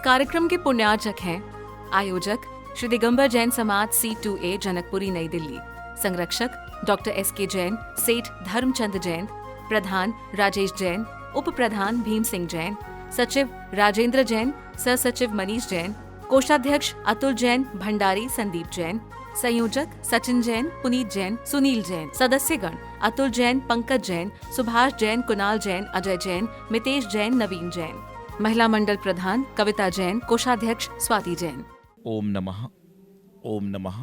कार्यक्रम के पुण्यार्चक हैं आयोजक श्री दिगंबर जैन समाज C2A जनकपुरी नई दिल्ली, संरक्षक डॉक्टर SK जैन, सेठ धर्मचंद जैन, प्रधान राजेश जैन, उप प्रधान भीम सिंह जैन, सचिव राजेंद्र जैन, सह सचिव मनीष जैन, कोषाध्यक्ष अतुल जैन, भंडारी संदीप जैन, संयोजक सचिन जैन, पुनीत जैन, सुनील जैन, सदस्यगण अतुल जैन, पंकज जैन, सुभाष जैन, कुणाल जैन, अजय जैन, मितेश जैन, नवीन जैन, महिला मंडल प्रधान कविता जैन, कोषाध्यक्ष स्वाति जैन। ओम नमः, ओम नमः,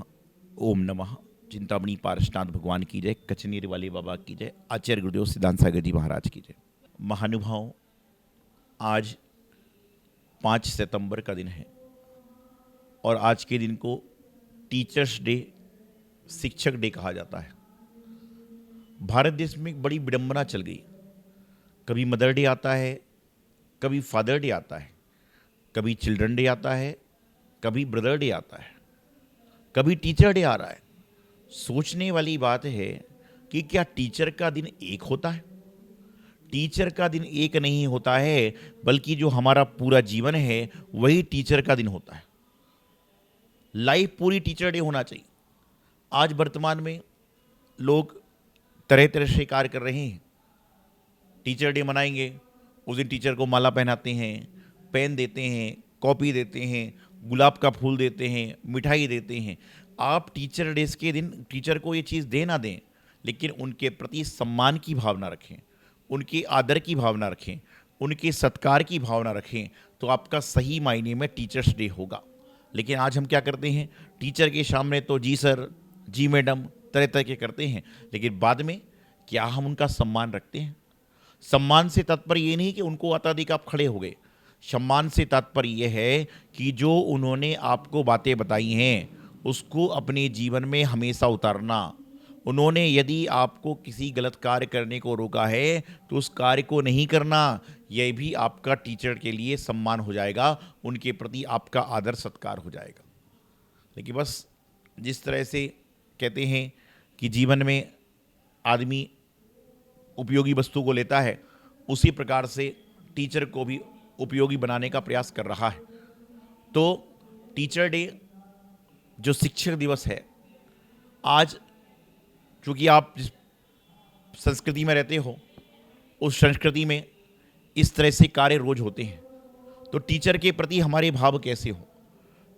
ओम नमः। चिंतामणि पारसनाथ भगवान की जय, कचनेर वाले बाबा की जय, आचार्य गुरुदेव सिद्धांत सागर जी महाराज की जय। महानुभाव, आज 5 सितंबर का दिन है और आज के दिन को टीचर्स डे, शिक्षक डे कहा जाता है। भारत देश में एक बड़ी विडंबना चल गई। कभी मदर डे आता है, कभी फादर डे आता है, कभी चिल्ड्रन डे आता है, कभी ब्रदर डे आता है, कभी टीचर डे आ रहा है। सोचने वाली बात है कि क्या टीचर का दिन एक होता है? टीचर का दिन एक नहीं होता है, बल्कि जो हमारा पूरा जीवन है वही टीचर का दिन होता है। लाइफ पूरी टीचर डे होना चाहिए। आज वर्तमान में लोग तरह तरह से कार्य कर रहे हैं। टीचर डे मनाएंगे, उस दिन टीचर को माला पहनाते हैं, पेन देते हैं, कॉपी देते हैं, गुलाब का फूल देते हैं, मिठाई देते हैं। आप टीचर डेज के दिन टीचर को ये चीज़ दे ना दें, लेकिन उनके प्रति सम्मान की भावना रखें, उनके आदर की भावना रखें, उनके सत्कार की भावना रखें, तो आपका सही मायने में टीचर्स डे होगा। लेकिन आज हम क्या करते हैं, टीचर के सामने तो जी सर, जी मैडम तरह तरह के करते हैं, लेकिन बाद में क्या हम उनका सम्मान रखते हैं? सम्मान से तात्पर्य ये नहीं कि उनको अत्यधिक आप खड़े हो गए। सम्मान से तात्पर्य यह है कि जो उन्होंने आपको बातें बताई हैं उसको अपने जीवन में हमेशा उतारना। उन्होंने यदि आपको किसी गलत कार्य करने को रोका है तो उस कार्य को नहीं करना। यह भी आपका टीचर के लिए सम्मान हो जाएगा, उनके प्रति आपका आदर सत्कार हो जाएगा। लेकिन बस जिस तरह से कहते हैं कि जीवन में आदमी उपयोगी वस्तु को लेता है, उसी प्रकार से टीचर को भी उपयोगी बनाने का प्रयास कर रहा है। तो टीचर डे, जो शिक्षक दिवस है, आज चूँकि आप जिस संस्कृति में रहते हो उस संस्कृति में इस तरह से कार्य रोज होते हैं। तो टीचर के प्रति हमारे भाव कैसे हो,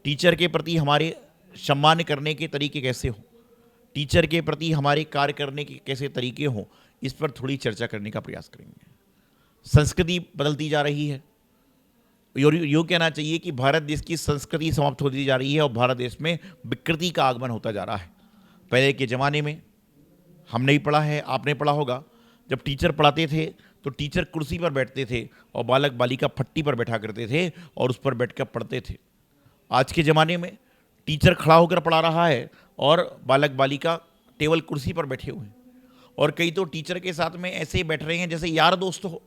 टीचर के प्रति हमारे सम्मान करने के तरीके कैसे हो, टीचर के प्रति हमारे कार्य करने के कैसे तरीके हों, इस पर थोड़ी चर्चा करने का प्रयास करेंगे। संस्कृति बदलती जा रही है। यूँ कहना चाहिए कि भारत देश की संस्कृति समाप्त होती जा रही है और भारत देश में विकृति का आगमन होता जा रहा है। पहले के ज़माने में हम नहीं पढ़ा है, आपने पढ़ा होगा, जब टीचर पढ़ाते थे तो टीचर कुर्सी पर बैठते थे और बालक बालिका फट्टी पर बैठा करते थे और उस पर बैठकर पढ़ते थे। आज के ज़माने में टीचर खड़ा होकर पढ़ा रहा है और बालक बालिका टेबल कुर्सी पर बैठे हुए हैं, और कई तो टीचर के साथ में ऐसे ही बैठ रहे हैं जैसे यार दोस्त हो।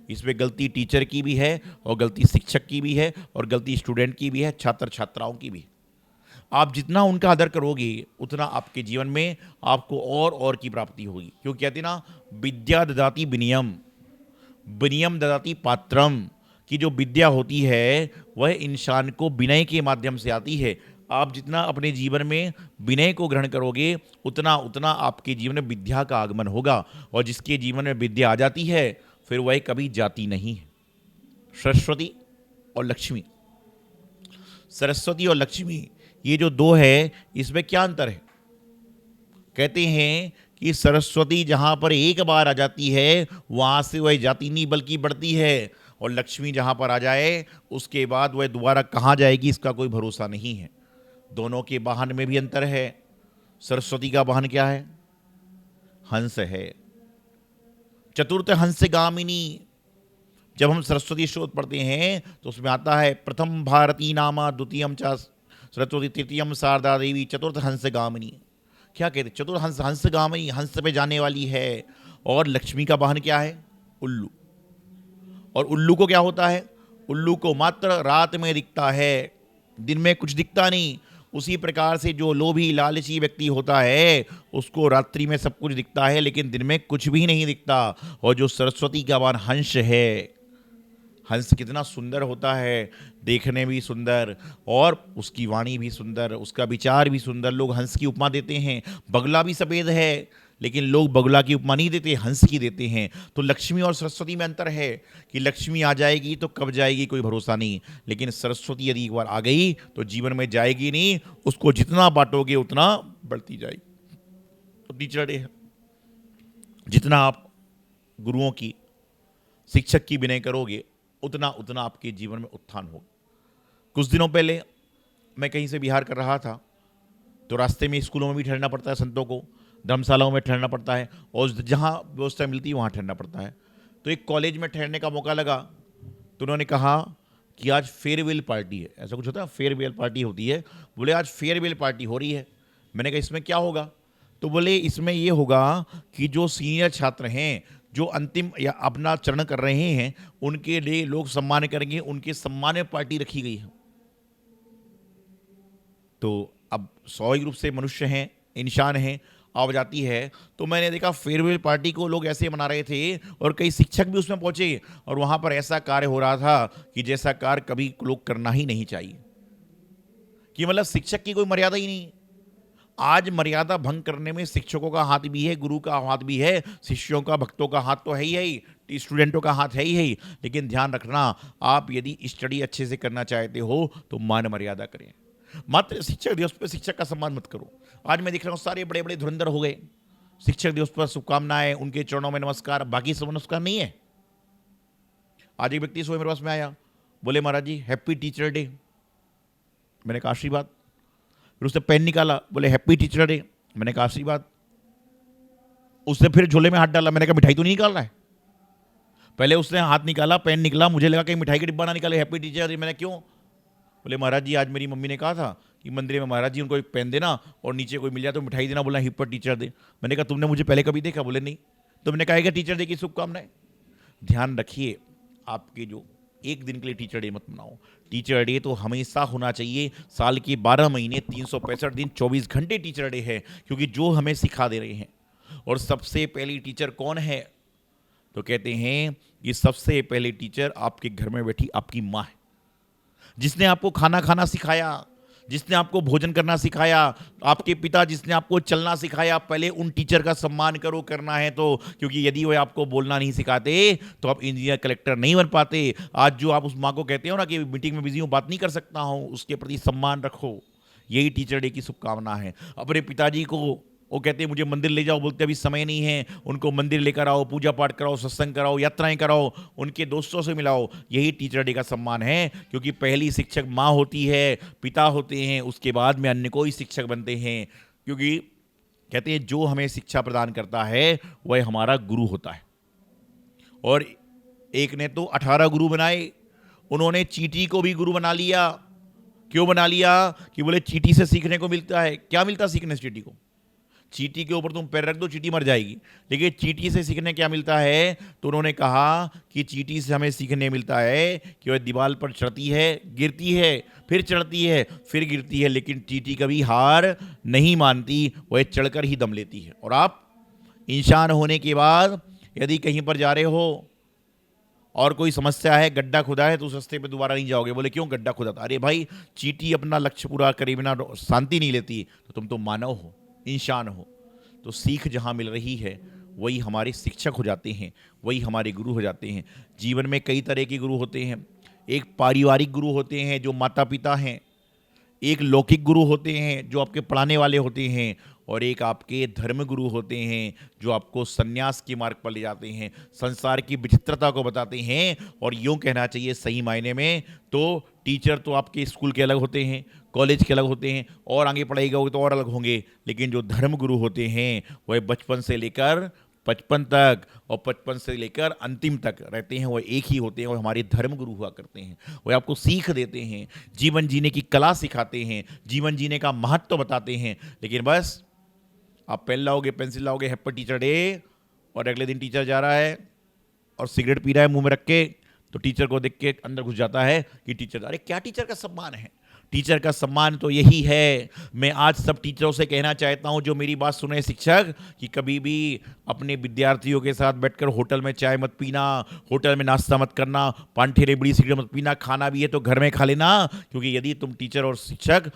इसमें गलती टीचर की भी है और गलती शिक्षक की भी है और गलती स्टूडेंट की भी है, छात्र छात्राओं की भी। आप जितना उनका आदर करोगे उतना आपके जीवन में आपको और की प्राप्ति होगी। क्यों कहते ना, विद्या ददाति विनयम, विनयम ददाति पात्रम, कि जो विद्या होती है वह इंसान को विनय के माध्यम से आती है। आप जितना अपने जीवन में विनय को ग्रहण करोगे उतना उतना आपके जीवन में विद्या का आगमन होगा, और जिसके जीवन में विद्या आ जाती है फिर वह कभी जाती नहीं है। सरस्वती और लक्ष्मी, सरस्वती और लक्ष्मी ये जो दो है, इसमें क्या अंतर है? कहते हैं कि सरस्वती जहाँ पर एक बार आ जाती है वहाँ से वह जाती नहीं बल्कि बढ़ती है, और लक्ष्मी जहाँ पर आ जाए उसके बाद वह दोबारा कहाँ जाएगी इसका कोई भरोसा नहीं है। दोनों के वाहन में भी अंतर है। सरस्वती का वाहन क्या है? हंस है। चतुर्थ हंस गामिनी। जब हम सरस्वती स्तोत्र पढ़ते हैं तो उसमें आता है प्रथम भारती नामा द्वितीयम च सरस्वती तृतीयम शारदा देवी चतुर्थ हंस गामिनी। क्या कहते? चतुर्थ हंस, हंस गामिनी, हंस पे जाने वाली है। और लक्ष्मी का वाहन क्या है? उल्लू। और उल्लू को क्या होता है? उल्लू को मात्र रात में दिखता है, दिन में कुछ दिखता नहीं। उसी प्रकार से जो लोभी लालची व्यक्ति होता है उसको रात्रि में सब कुछ दिखता है लेकिन दिन में कुछ भी नहीं दिखता। और जो सरस्वती का वाहन हंस है, हंस कितना सुंदर होता है, देखने भी सुंदर और उसकी वाणी भी सुंदर, उसका विचार भी सुंदर। लोग हंस की उपमा देते हैं। बगुला भी सफ़ेद है, लेकिन लोग बगुला की उपमा नहीं देते, हंस की देते हैं। तो लक्ष्मी और सरस्वती में अंतर है कि लक्ष्मी आ जाएगी तो कब जाएगी कोई भरोसा नहीं, लेकिन सरस्वती यदि एक बार आ गई तो जीवन में जाएगी नहीं, उसको जितना बांटोगे उतना बढ़ती जाएगी। तो टीचर डे है, जितना आप गुरुओं की, शिक्षक की विनय करोगे उतना उतना आपके जीवन में उत्थान होगा। कुछ दिनों पहले मैं कहीं से बिहार कर रहा था, तो रास्ते में स्कूलों में भी ठहरना पड़ता है, संतों को धर्मशालाओं में ठहरना पड़ता है, और जहाँ व्यवस्था मिलती है वहाँ ठहरना पड़ता है। तो एक कॉलेज में ठहरने का मौका लगा, तो उन्होंने कहा कि आज फेयरवेल पार्टी है। ऐसा कुछ होता है, फेयरवेल पार्टी होती है। बोले आज फेयरवेल पार्टी हो रही है। मैंने कहा इसमें क्या होगा? तो बोले इसमें ये होगा कि जो सीनियर छात्र हैं, जो अंतिम या अपना चरण कर रहे हैं, उनके लिए लोग सम्मान करेंगे, उनके सम्मान में पार्टी रखी गई है। तो अब स्वाभाविक रूप से मनुष्य हैं, इंसान हैं, आवाज आती है। तो मैंने देखा फेयरवेल पार्टी को लोग ऐसे मना रहे थे और कई शिक्षक भी उसमें पहुंचे, और वहां पर ऐसा कार्य हो रहा था कि जैसा कार्य कभी लोग करना ही नहीं चाहिए, कि मतलब शिक्षक की कोई मर्यादा ही नहीं। आज मर्यादा भंग करने में शिक्षकों का हाथ भी है, गुरु का हाथ भी है, शिष्यों का, भक्तों का हाथ तो है ही, स्टूडेंटों का हाथ है ही। लेकिन ध्यान रखना, आप यदि स्टडी अच्छे से करना चाहते हो तो मान मर्यादा करें। मात्र शिक्षक दिवस पर शिक्षक का सम्मान मत करो। आज मैं देख रहा हूँ सारे बड़े बड़े धुरंधर हो गए, शिक्षक दिवस पर शुभकामनाएं, उनके चरणों में नमस्कार, बाकी सब नमस्कार नहीं है। आज एक व्यक्ति सुबह मेरे पास में आया, बोले महाराज जी हैप्पी टीचर डे। मैंने कहा आशीर्वाद। फिर उसने पेन निकाला, बोले हैप्पी टीचर डे। मैंने कहा आशीर्वाद। उसने फिर झोले में हाथ डाला। मैंने कहा मिठाई तो नहीं निकाल रहा है? पहले उसने हाथ निकाला, पेन निकला, मुझे लगा कहीं मिठाई का डिब्बा ना निकाले, हैप्पी टीचर डे। मैंने क्यों? बोले महाराज जी आज मेरी मम्मी ने कहा था कि मंदिर में महाराज जी उनको एक पेन देना और नीचे कोई मिल जाए तो मिठाई देना, बोला हैप्पी टीचर डे। मैंने कहा तुमने मुझे पहले कभी देखा? बोले नहीं। तो मैंने कहा टीचर डे की शुभकामनाएं। ध्यान रखिए, आपके जो एक दिन के लिए टीचर डे मत मनाओ। टीचर डे तो हमेशा होना चाहिए। साल के 12 महीने 365 दिन 24 घंटे टीचर डे है, क्योंकि जो हमें सिखा दे रहे हैं। और सबसे पहली टीचर कौन है? तो कहते हैं कि सबसे पहले टीचर आपके घर में बैठी आपकी माँ है, जिसने आपको खाना खाना सिखाया, जिसने आपको भोजन करना सिखाया, आपके पिता जिसने आपको चलना सिखाया। पहले उन टीचर का सम्मान करो, करना है तो, क्योंकि यदि वह आपको बोलना नहीं सिखाते तो आप इंजीनियर, कलेक्टर नहीं बन पाते। आज जो आप उस माँ को कहते हो ना कि मीटिंग में बिजी हूँ, बात नहीं कर सकता हूँ, उसके प्रति सम्मान रखो। यही टीचर डे की शुभकामना है। अपने पिताजी को वो कहते हैं मुझे मंदिर ले जाओ, बोलते अभी समय नहीं है, उनको मंदिर लेकर आओ, पूजा पाठ कराओ, सत्संग कराओ, यात्राएं कराओ, उनके दोस्तों से मिलाओ। यही टीचर डे का सम्मान है, क्योंकि पहली शिक्षक माँ होती है, पिता होते हैं, उसके बाद में अन्य कोई शिक्षक बनते हैं। क्योंकि कहते हैं जो हमें शिक्षा प्रदान करता है वह हमारा गुरु होता है। और एक ने तो 18 गुरु बनाए, उन्होंने चींटी को भी गुरु बना लिया। क्यों बना लिया? कि बोले चींटी से सीखने को मिलता है। क्या मिलता है सीखने से चींटी को? चींटी के ऊपर तुम पैर रख दो, चींटी मर जाएगी, लेकिन चींटी से सीखने क्या मिलता है? तो उन्होंने कहा कि चींटी से हमें सीखने मिलता है कि वह दीवार पर चढ़ती है, गिरती है, फिर चढ़ती है, फिर गिरती है, लेकिन चींटी कभी हार नहीं मानती, वह चढ़कर ही दम लेती है। और आप इंसान होने के बाद यदि कहीं पर जा रहे हो और कोई समस्या है, गड्ढा खुदा है, तो उस रास्ते पे दोबारा नहीं जाओगे। बोले क्यों? गड्ढा खुदा था। अरे भाई, चींटी अपना लक्ष्य पूरा करे बिना शांति नहीं लेती। तो तुम तो मानव हो, इंसान हो। तो सीख जहाँ मिल रही है वही हमारे शिक्षक हो जाते हैं, वही हमारे गुरु हो जाते हैं। जीवन में कई तरह के गुरु होते हैं। एक पारिवारिक गुरु होते हैं जो माता पिता हैं, एक लौकिक गुरु होते हैं जो आपके पढ़ाने वाले होते हैं, और एक आपके धर्म गुरु होते हैं जो आपको सन्यास के मार्ग पर ले जाते हैं, संसार की विचित्रता को बताते हैं। और यूँ कहना चाहिए सही मायने में तो टीचर तो आपके स्कूल के अलग होते हैं, कॉलेज के अलग होते हैं, और आगे पढ़ाई करोगे तो और अलग होंगे। लेकिन जो धर्म गुरु होते हैं वह बचपन से लेकर 55 तक और 55 से लेकर अंतिम तक रहते हैं, वह एक ही होते हैं। वो हमारे धर्म गुरु हुआ करते हैं। वह आपको सीख देते हैं, जीवन जीने की कला सिखाते हैं, जीवन जीने का महत्व बताते हैं। लेकिन बस आप पेन लाओगे, पेंसिल लाओगे, हैप्पी टीचर डे, और अगले दिन टीचर जा रहा है और सिगरेट पी रहा है मुंह में रख के, तो टीचर को देख के अंदर घुस जाता है कि टीचर, अरे क्या टीचर का सम्मान है? टीचर का सम्मान तो यही है। मैं आज सब टीचरों से कहना चाहता हूं जो मेरी बात सुने शिक्षक, कि कभी भी अपने विद्यार्थियों के साथ बैठकर होटल में चाय मत पीना, होटल में नाश्ता मत करना, पान ठेले बीड़ी सिगरेट मत पीना, खाना भी है तो घर में खा लेना। क्योंकि यदि तुम टीचर और शिक्षक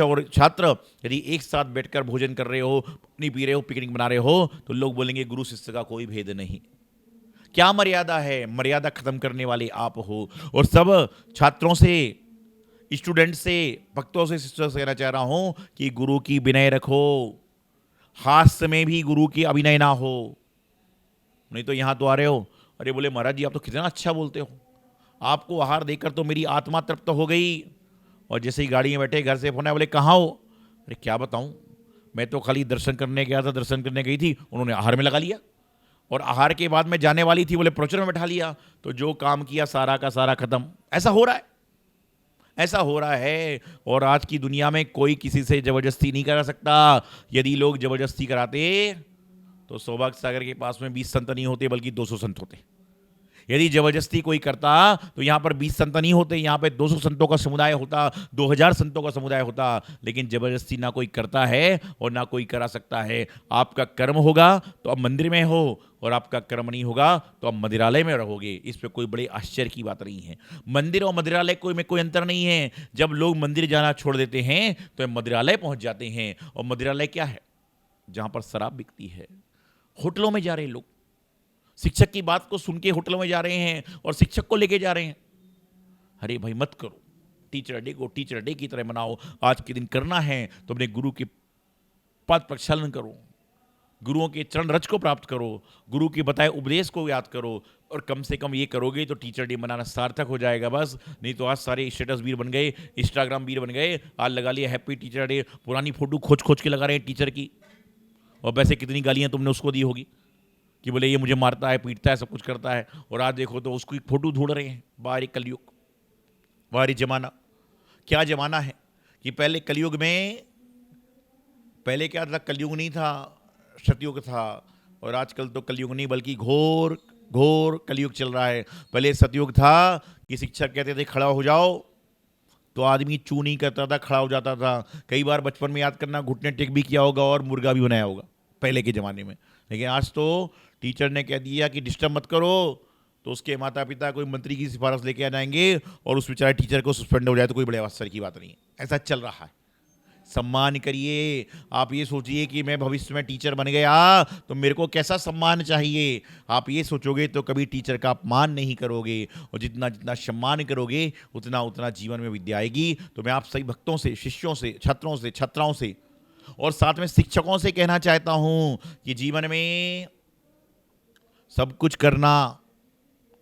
और छात्र यदि एक साथ बैठकर भोजन कर रहे हो, पानी पी रहे हो, पिकनिक बना रहे हो, तो लोग बोलेंगे गुरु शिष्य का कोई भेद नहीं। क्या मर्यादा है? मर्यादा खत्म करने वाले आप हो। और सब छात्रों से, स्टूडेंट से, भक्तों से, शिष्यों से कहना चाह रहा हूं कि गुरु की विनय रखो, हास्य में भी गुरु की अभिनय ना हो। नहीं तो यहां तो आ रहे हो, अरे बोले महाराज जी आप तो कितना अच्छा बोलते हो, आपको आहार देकर तो मेरी आत्मा तृप्त हो गई। और जैसे ही गाड़ी में बैठे घर से फोन आया, बोले कहाँ हो? अरे क्या बताऊं, मैं तो खाली दर्शन करने गया था, दर्शन करने गई थी, उन्होंने आहार में लगा लिया, और आहार के बाद में जाने वाली थी, बोले प्रवचन में बैठा लिया, तो जो काम किया सारा का सारा खत्म। ऐसा हो रहा है, ऐसा हो रहा है। और आज की दुनिया में कोई किसी से जबरदस्ती नहीं करा सकता। यदि लोग जबरदस्ती कराते तो सौभाग्य सागर के पास में 20 संत नहीं होते, बल्कि 200 संत होते। यदि जबरदस्ती कोई करता तो यहाँ पर 20 संत नहीं होते, यहाँ पे 200 संतों का समुदाय होता, 2000 संतों का समुदाय होता। लेकिन जबरदस्ती ना कोई करता है और ना कोई करा सकता है। आपका कर्म होगा तो आप मंदिर में हो, और आपका कर्म नहीं होगा तो आप मंदिरालय में रहोगे। इस पे कोई बड़े आश्चर्य की बात नहीं है। मंदिर और मंदिरालय में कोई अंतर नहीं है। जब लोग मंदिर जाना छोड़ देते हैं तो मंदिरालय पहुंच जाते हैं। और मंदिरालय क्या है? जहां पर शराब बिकती है। होटलों में जा रहे लोग, शिक्षक की बात को सुन के होटलों में जा रहे हैं और शिक्षक को लेके जा रहे हैं। अरे भाई मत करो, टीचर डे को टीचर डे की तरह मनाओ। आज के दिन करना है तो अपने गुरु के पद प्रक्षालन करो, गुरुओं के चरण रज को प्राप्त करो, गुरु के बताए उपदेश को याद करो। और कम से कम ये करोगे तो टीचर डे मनाना सार्थक हो जाएगा बस। नहीं तो आज सारे स्टेटस वीर बन गए, इंस्टाग्राम वीर बन गए। आज लगा लिया हैप्पी टीचर डे, पुरानी फोटो खोज खोज के लगा रहे हैं टीचर की। और वैसे कितनी गालियां तुमने उसको दी होगी कि बोले ये मुझे मारता है, पीटता है, सब कुछ करता है। और आज देखो तो उसको एक फोटो ढूंढ रहे हैं। बाहरी कलयुग, बाहरी जमाना। क्या जमाना है कि पहले कलयुग में, पहले क्या था, कलयुग नहीं था, सतयुग था। और आजकल तो कलयुग नहीं बल्कि घोर घोर कलयुग चल रहा है। पहले सतयुग था कि शिक्षक कहते थे खड़ा हो जाओ तो आदमी चू नहीं करता था, खड़ा हो जाता था। कई बार बचपन में याद करना, घुटने टेक भी किया होगा और मुर्गा भी बनाया होगा पहले के ज़माने में। लेकिन आज तो टीचर ने कह दिया कि डिस्टर्ब मत करो, तो उसके माता पिता कोई मंत्री की सिफारिश लेके आ जाएंगे और उस बेचारे टीचर को सस्पेंड हो जाए तो कोई बड़े आश्चर्य की बात नहीं है। ऐसा चल रहा है। सम्मान करिए। आप ये सोचिए कि मैं भविष्य में टीचर बन गया तो मेरे को कैसा सम्मान चाहिए। आप ये सोचोगे तो कभी टीचर का अपमान नहीं करोगे, और जितना जितना सम्मान करोगे उतना उतना जीवन में विद्या आएगी। तो मैं आप सभी भक्तों से, शिष्यों से, छात्रों से, छात्राओं से और साथ में शिक्षकों से कहना चाहता हूं कि जीवन में सब कुछ करना,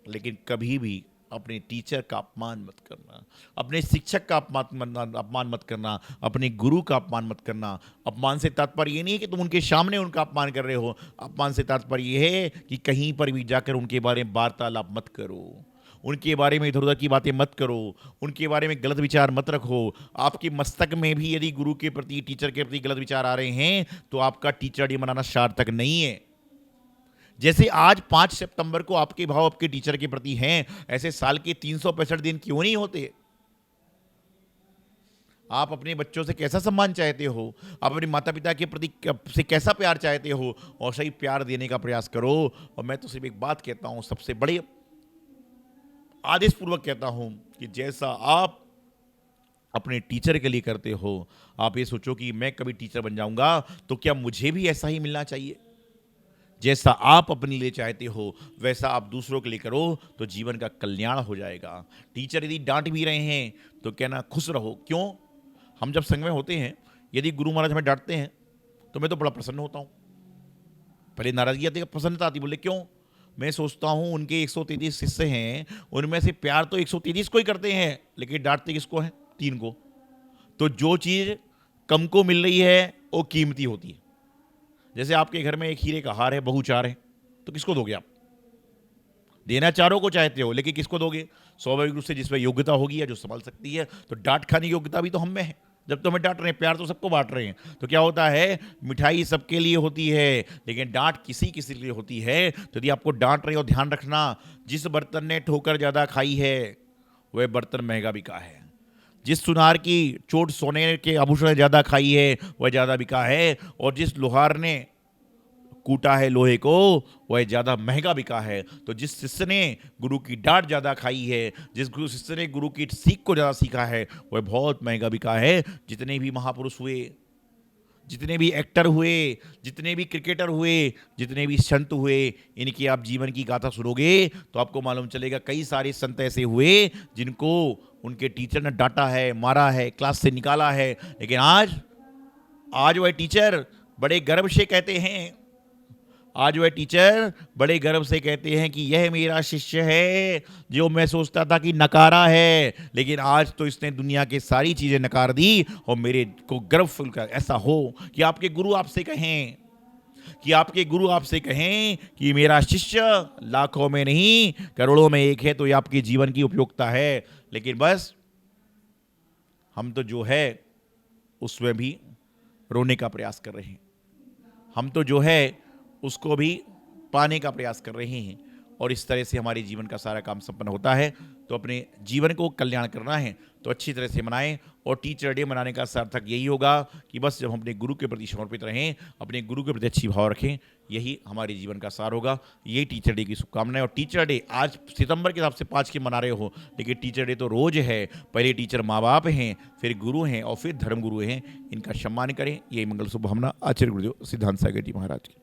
लेकिन कभी भी अपने टीचर का अपमान मत करना, अपने शिक्षक का अपमान मत करना, अपने गुरु का अपमान मत करना। अपमान से तात्पर्य ये नहीं है कि तुम उनके सामने उनका अपमान कर रहे हो। अपमान से तात्पर्य ये है कि कहीं पर भी जाकर उनके बारे में वार्तालाप मत करो, उनके बारे में इधर उधर की बातें मत करो, उनके बारे में गलत विचार मत रखो। आपके मस्तक में भी यदि गुरु के प्रति, टीचर के प्रति गलत विचार आ रहे हैं तो आपका टीचर डे मनाना सार्थक नहीं है। जैसे आज 5 सितंबर को आपके भाव आपके टीचर के प्रति हैं, ऐसे साल के 365 दिन क्यों नहीं होते? आप अपने बच्चों से कैसा सम्मान चाहते हो, आप अपने माता पिता के प्रति से कैसा प्यार चाहते हो, और सही प्यार देने का प्रयास करो। और मैं तो सिर्फ एक बात कहता हूं, सबसे बड़े आदेश पूर्वक कहता हूं कि जैसा आप अपने टीचर के लिए करते हो, आप ये सोचो कि मैं कभी टीचर बन जाऊंगा तो क्या मुझे भी ऐसा ही मिलना चाहिए। जैसा आप अपने लिए चाहते हो वैसा आप दूसरों के लिए करो तो जीवन का कल्याण हो जाएगा। टीचर यदि डांट भी रहे हैं तो कहना खुश रहो। क्यों? हम जब संग में होते हैं, यदि गुरु महाराज हमें डांटते हैं तो मैं तो बड़ा प्रसन्न होता हूँ। पहले नाराजगी आती है, प्रसन्नता आती। बोले क्यों? मैं सोचता हूँ उनके 133 शिष्य हैं, उनमें से प्यार तो 133 को ही करते हैं, लेकिन डांटते किसको हैं? 3 को। तो जो चीज़ कम को मिल रही है वो कीमती होती है। जैसे आपके घर में एक हीरे का हार है, बहू 4 है, तो किसको दोगे आप? देना चारों को चाहते हो, लेकिन किसको दोगे? स्वाभाविक रूप से जिसमें योग्यता होगी या जो संभाल सकती है। तो डांट खाने की योग्यता भी तो हम में है। जब तो हमें डांट रहे हैं, प्यार तो सबको बांट रहे हैं, तो क्या होता है? मिठाई सबके लिए होती है, लेकिन डांट किसी किसी के लिए होती है। तो यदि आपको डांट रहे हो, ध्यान रखना, जिस बर्तन ने ठोकर ज़्यादा खाई है वह बर्तन महंगा बिका है। जिस सुनार की चोट सोने के आभूषण ने ज़्यादा खाई है वह ज़्यादा बिका है, और जिस लोहार ने कूटा है लोहे को वह ज़्यादा महंगा बिका है। तो जिस शिष्य ने गुरु की डांट ज़्यादा खाई है, जिस गुरु शिष्य ने गुरु की सीख को ज़्यादा सीखा है, वह बहुत महंगा बिका है। जितने भी महापुरुष हुए, जितने भी एक्टर हुए, जितने भी क्रिकेटर हुए, जितने भी संत हुए, इनकी आप जीवन की गाथा सुनोगे तो आपको मालूम चलेगा कई सारे संत ऐसे हुए जिनको उनके टीचर ने डांटा है, मारा है, क्लास से निकाला है, लेकिन आज वह टीचर बड़े गर्व से कहते हैं, आज वह टीचर बड़े गर्व से कहते हैं कि यह मेरा शिष्य है जो मैं सोचता था कि नकारा है, लेकिन आज तो इसने दुनिया की सारी चीज़ें नकार दी और मेरे को गर्व फील कर। ऐसा हो कि आपके गुरु आपसे कहें, कि मेरा शिष्य लाखों में नहीं करोड़ों में एक है, तो ये आपके जीवन की उपयोगिता है। लेकिन बस हम तो जो है उसमें भी रोने का प्रयास कर रहे हैं, हम तो जो है उसको भी पाने का प्रयास कर रहे हैं, और इस तरह से हमारे जीवन का सारा काम संपन्न होता है। तो अपने जीवन को कल्याण करना है तो अच्छी तरह से मनाएं, और टीचर डे मनाने का सार्थक यही होगा कि बस जब हम अपने गुरु के प्रति समर्पित रहें, अपने गुरु के प्रति अच्छी भाव रखें, यही हमारे जीवन का सार होगा। यही टीचर डे की शुभकामनाएं। और टीचर डे आज सितंबर के हिसाब से 5 के मना रहे हो, लेकिन टीचर डे तो रोज है। पहले टीचर माँ बाप हैं, फिर गुरु हैं, और फिर धर्म गुरु हैं। इनका सम्मान करें। यही मंगल शुभकामना आचार्य गुरुदेव सिद्धांत सागर जी महाराज की।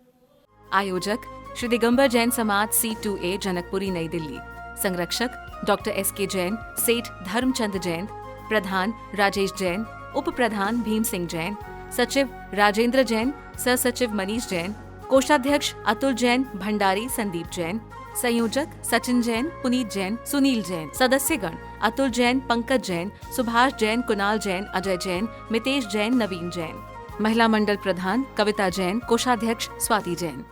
आयोजक श्री दिगंबर जैन समाज C2A जनकपुरी नई दिल्ली। संरक्षक डॉक्टर SK जैन, सेठ धर्मचंद जैन, प्रधान राजेश जैन, उप प्रधान भीम सिंह जैन, सचिव राजेंद्र जैन, सह सचिव मनीष जैन, कोषाध्यक्ष अतुल जैन, भंडारी संदीप जैन, संयोजक सचिन जैन, पुनीत जैन, सुनील जैन, सदस्यगण अतुल जैन, पंकज जैन, सुभाष जैन, कुणाल जैन, अजय जैन, मितेश जैन, नवीन जैन। महिला मंडल प्रधान कविता जैन, कोषाध्यक्ष स्वाति जैन।